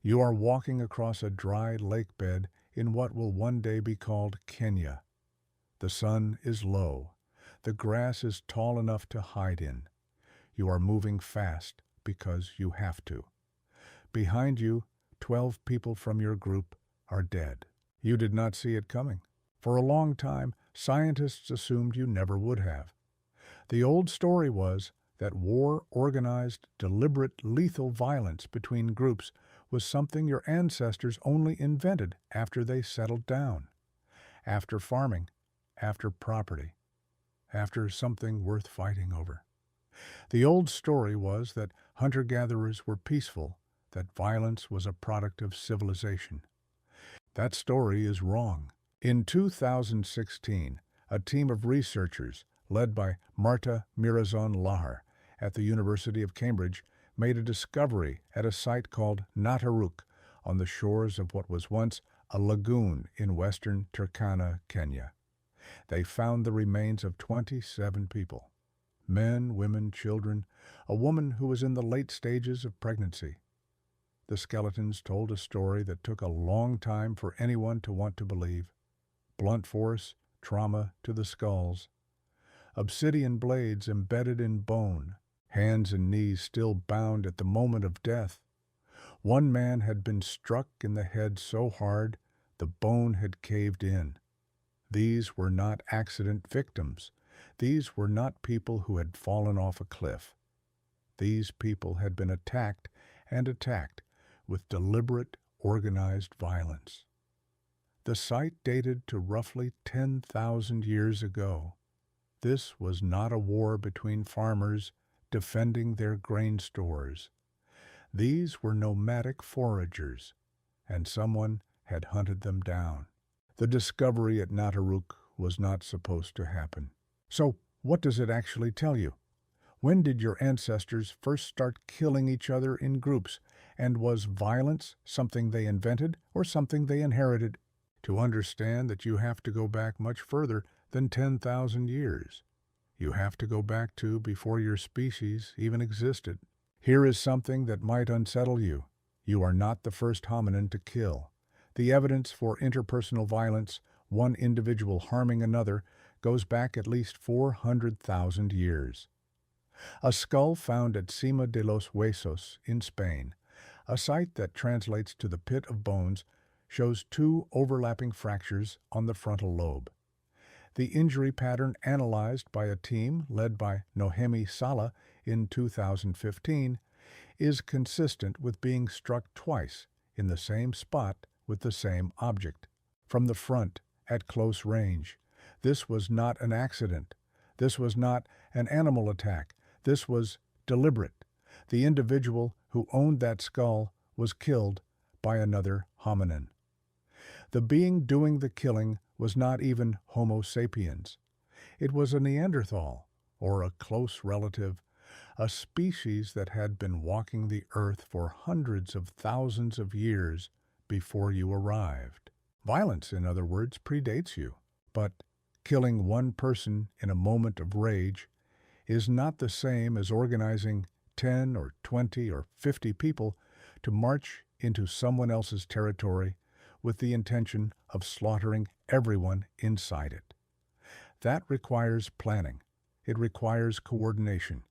You are walking across a dry lakebed in what will one day be called Kenya. The sun is low. The grass is tall enough to hide in. You are moving fast because you have to. Behind you, 12 people from your group are dead. You did not see it coming. For a long time, scientists assumed you never would have. The old story was that war, organized, deliberate, lethal violence between groups was something your ancestors only invented after they settled down, after farming, after property, after something worth fighting over. The old story was that hunter-gatherers were peaceful, that violence was a product of civilization. That story is wrong. In 2016, a team of researchers, led by Marta Mirazon-Lahar at the University of Cambridge, made a discovery at a site called Nataruk on the shores of what was once a lagoon in western Turkana, Kenya. They found the remains of 27 people. Men, women, children, a woman who was in the late stages of pregnancy. The skeletons told a story that took a long time for anyone to want to believe. Blunt force, trauma to the skulls. Obsidian blades embedded in bone, hands and knees still bound at the moment of death. One man had been struck in the head so hard the bone had caved in. These were not accident victims. These were not people who had fallen off a cliff. These people had been attacked and attacked with deliberate, organized violence. The site dated to roughly 10,000 years ago. This was not a war between farmers defending their grain stores. These were nomadic foragers, and someone had hunted them down. The discovery at Nataruk was not supposed to happen. So, what does it actually tell you? When did your ancestors first start killing each other in groups, and was violence something they invented or something they inherited? To understand that you have to go back much further than 10,000 years. You have to go back to before your species even existed. Here is something that might unsettle you. You are not the first hominin to kill. The evidence for interpersonal violence, one individual harming another, goes back at least 400,000 years. A skull found at Cima de los Huesos in Spain, a site that translates to the pit of bones, shows 2 overlapping fractures on the frontal lobe. The injury pattern analyzed by a team led by Nohemi Sala in 2015 is consistent with being struck twice in the same spot with the same object, from the front at close range. This was not an accident. This was not an animal attack. This was deliberate. The individual who owned that skull was killed by another hominin. The being doing the killing was not even Homo sapiens. It was a Neanderthal, or a close relative, a species that had been walking the earth for hundreds of thousands of years before you arrived. Violence, in other words, predates you. But killing one person in a moment of rage is not the same as organizing 10 or 20 or 50 people to march into someone else's territory with the intention of slaughtering everyone inside it. That requires planning. It requires coordination.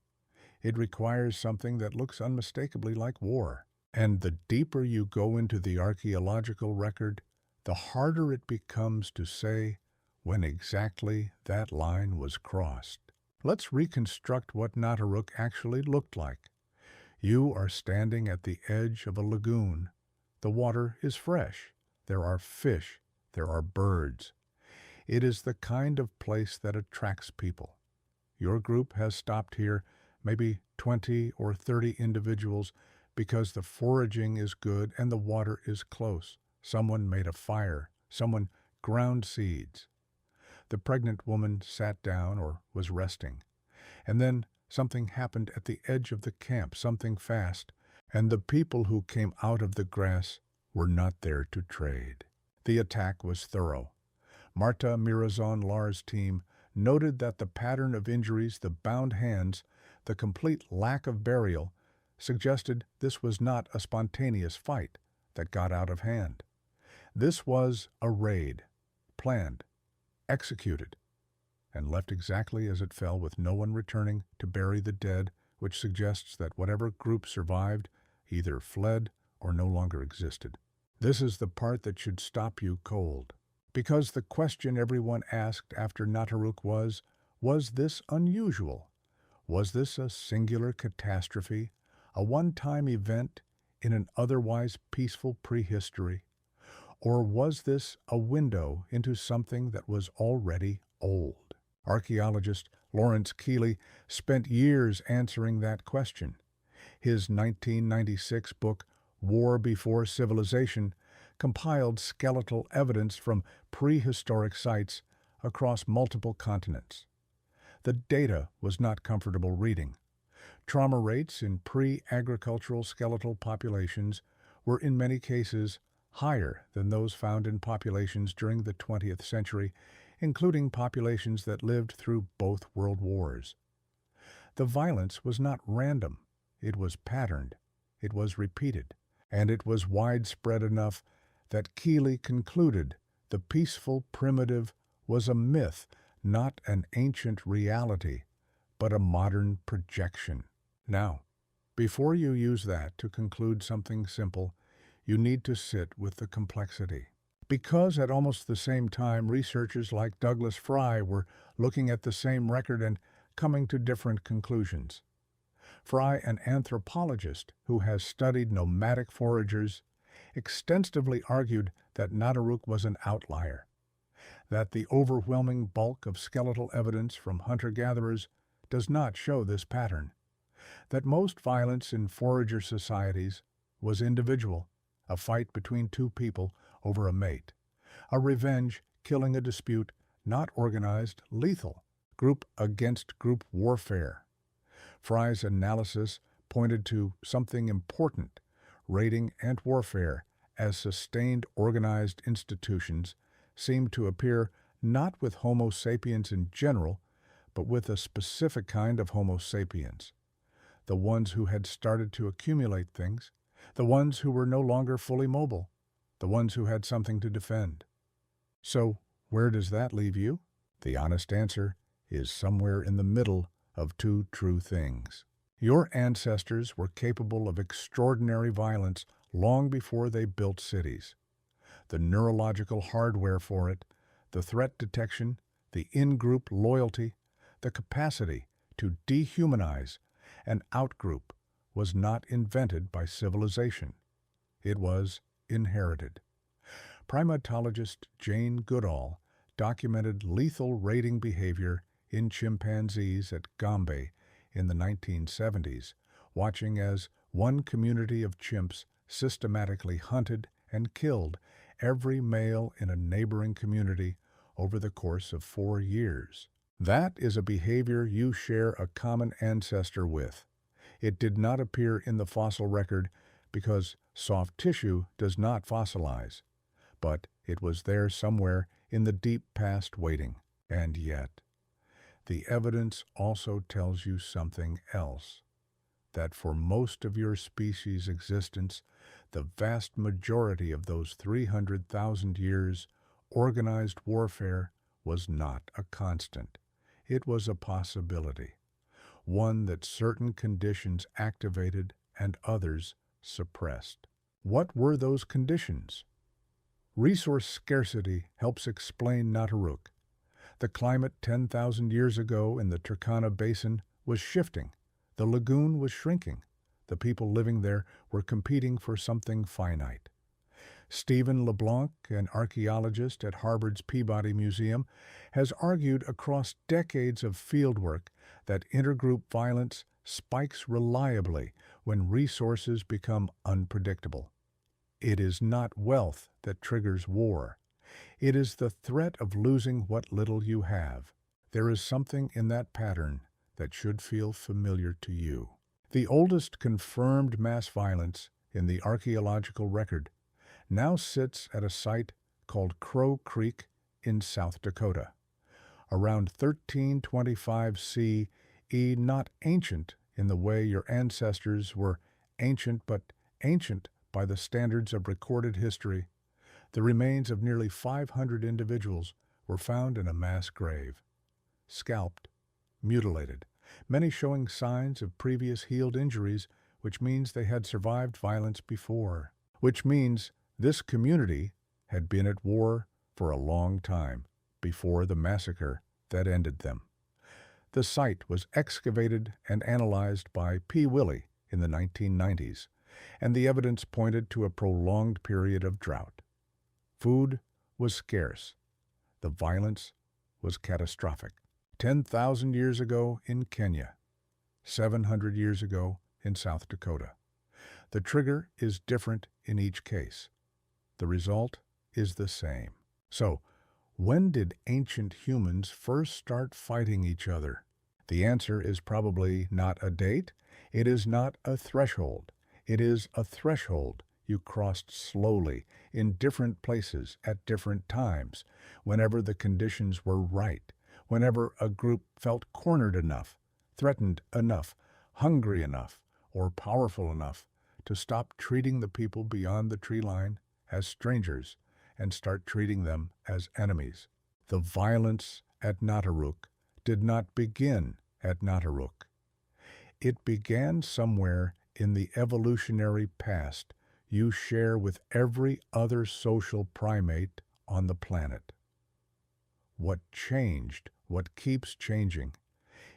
It requires something that looks unmistakably like war. And the deeper you go into the archaeological record, the harder it becomes to say when exactly that line was crossed. Let's reconstruct what Nataruk actually looked like. You are standing at the edge of a lagoon. The water is fresh. There are fish. There are birds. It is the kind of place that attracts people. Your group has stopped here, maybe 20 or 30 individuals, because the foraging is good and the water is close. Someone made a fire. Someone ground seeds. The pregnant woman sat down or was resting. And then something happened at the edge of the camp, something fast, and the people who came out of the grass were not there to trade. The attack was thorough. Marta Mirazon-Lahar's team noted that the pattern of injuries, the bound hands, the complete lack of burial, suggested this was not a spontaneous fight. that got out of hand. This was a raid, planned, executed, and left exactly as it fell, with no one returning to bury the dead, which suggests that whatever group survived either fled or no longer existed. This is the part that should stop you cold, because the question everyone asked after Nataruk was this unusual? Was this a singular catastrophe, a one-time event in an otherwise peaceful prehistory? Or was this a window into something that was already old? Archaeologist Lawrence Keeley spent years answering that question. His 1996 book, War Before Civilization, compiled skeletal evidence from prehistoric sites across multiple continents. The data was not comfortable reading. Trauma rates in pre-agricultural skeletal populations were in many cases higher than those found in populations during the 20th century, including populations that lived through both world wars. The violence was not random. It was patterned. It was repeated. And it was widespread enough that Keeley concluded the peaceful primitive was a myth, not an ancient reality, but a modern projection. Now, before you use that to conclude something simple, you need to sit with the complexity. Because at almost the same time, researchers like Douglas Fry were looking at the same record and coming to different conclusions. Fry, an anthropologist who has studied nomadic foragers, extensively argued that Nataruk was an outlier, that the overwhelming bulk of skeletal evidence from hunter-gatherers does not show this pattern, that most violence in forager societies was individual, a fight between two people over a mate, a revenge, killing a dispute, not organized, lethal, group against group warfare. Fry's analysis pointed to something important: raiding and warfare as sustained organized institutions seemed to appear not with Homo sapiens in general, but with a specific kind of Homo sapiens, the ones who had started to accumulate things, the ones who were no longer fully mobile, the ones who had something to defend. So, where does that leave you? The honest answer is somewhere in the middle of two true things. Your ancestors were capable of extraordinary violence long before they built cities. The neurological hardware for it, the threat detection, the in-group loyalty, the capacity to dehumanize and out-group was not invented by civilization. It was inherited. Primatologist Jane Goodall documented lethal raiding behavior in chimpanzees at Gombe in the 1970s, watching as one community of chimps systematically hunted and killed every male in a neighboring community over the course of 4 years. That is a behavior you share a common ancestor with. It did not appear in the fossil record because soft tissue does not fossilize, but it was there somewhere in the deep past waiting. And yet, the evidence also tells you something else, that for most of your species' existence, the vast majority of those 300,000 years, organized warfare was not a constant. It was a possibility, one that certain conditions activated and others suppressed. What were those conditions? Resource scarcity helps explain Nataruk. The climate 10,000 years ago in the Turkana Basin was shifting. The lagoon was shrinking. The people living there were competing for something finite. Steven LeBlanc, an archaeologist at Harvard's Peabody Museum, has argued across decades of fieldwork that intergroup violence spikes reliably when resources become unpredictable. It is not wealth that triggers war. It is the threat of losing what little you have. There is something in that pattern that should feel familiar to you. The oldest confirmed mass violence in the archaeological record now sits at a site called Crow Creek in South Dakota. Around 1325 CE, not ancient in the way your ancestors were ancient but by the standards of recorded history, the remains of nearly 500 individuals were found in a mass grave, scalped, mutilated, many showing signs of previous healed injuries, which means they had survived violence before, which means this community had been at war for a long time before the massacre that ended them. The site was excavated and analyzed by P. Willie in the 1990s, and the evidence pointed to a prolonged period of drought. Food was scarce. The violence was catastrophic. 10,000 years ago in Kenya, 700 years ago in South Dakota. The trigger is different in each case. The result is the same. So, when did ancient humans first start fighting each other? The answer is probably not a date. It is not a threshold. It is a threshold you crossed slowly in different places at different times, whenever the conditions were right, whenever a group felt cornered enough, threatened enough, hungry enough, or powerful enough to stop treating the people beyond the tree line as strangers and start treating them as enemies. The violence at Nataruk did not begin at Nataruk. It began somewhere in the evolutionary past you share with every other social primate on the planet. What changed, what keeps changing,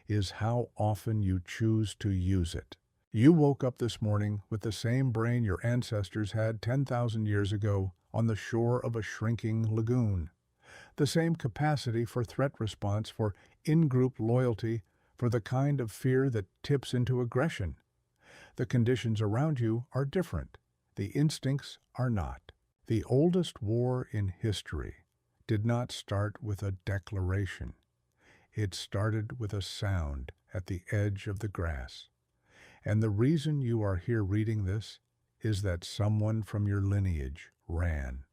is how often you choose to use it. You woke up this morning with the same brain your ancestors had 10,000 years ago on the shore of a shrinking lagoon. The same capacity for threat response, for in-group loyalty, for the kind of fear that tips into aggression. The conditions around you are different. The instincts are not. The oldest war in history did not start with a declaration. It started with a sound at the edge of the grass. And the reason you are here reading this is that someone from your lineage ran.